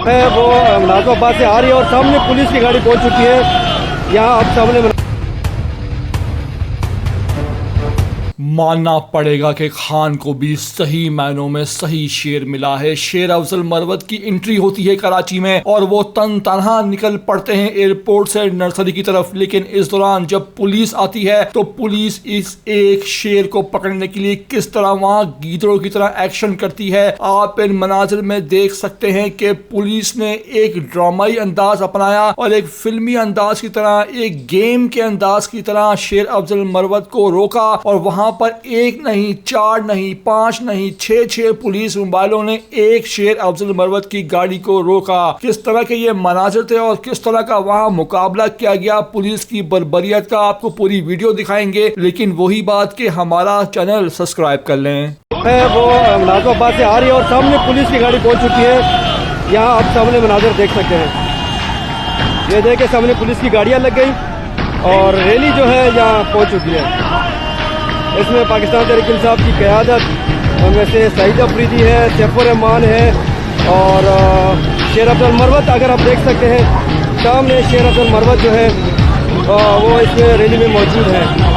है वो नाजमाबाद से आ रही है और सामने पुलिस की गाड़ी पहुंच चुकी है। यहाँ आप सामने मानना पड़ेगा कि खान को भी सही मायनों में सही शेर मिला है। शेर अफजल मरवत की एंट्री होती है कराची में और वो तन तनहा निकल पड़ते हैं एयरपोर्ट से नर्सरी की तरफ। लेकिन इस दौरान जब पुलिस आती है तो पुलिस इस एक शेर को पकड़ने के लिए किस तरह वहां गीदड़ों की तरह एक्शन करती है आप इन मनाजिर में देख सकते हैं कि पुलिस ने एक ड्रामाई अंदाज अपनाया और एक फिल्मी अंदाज की तरह, एक गेम के अंदाज की तरह शेर अफजल मरवत को रोका। और वहां पर एक नहीं, 4 नहीं, 5 नहीं, 6 पुलिस मोबाइलों ने एक शेर अफजल मरवत की गाड़ी को रोका। किस तरह के ये मनाजिर थे और किस तरह का वहां मुकाबला किया गया पुलिस की बर्बरियत का, आपको पूरी वीडियो दिखाएंगे। लेकिन वही बात कि हमारा चैनल सब्सक्राइब कर लें। है वो नाजमाबाद से आ रही है और सामने पुलिस की गाड़ी पहुंच चुकी है। यहाँ आप सामने मनाजिर देख सकते हैं। ये देखे सामने पुलिस की गाड़ियाँ लग गई और रैली जो है यहाँ पहुंच चुकी है। इसमें पाकिस्तान तहरीक इंसाफ की क़यादत, उनमें से सईद अफरीदी है, सैफुर रहमान है और शेर अफजल मरवत अगर आप देख सकते हैं सामने शेर अफजल मरवत जो है वो इसमें रैली में मौजूद है।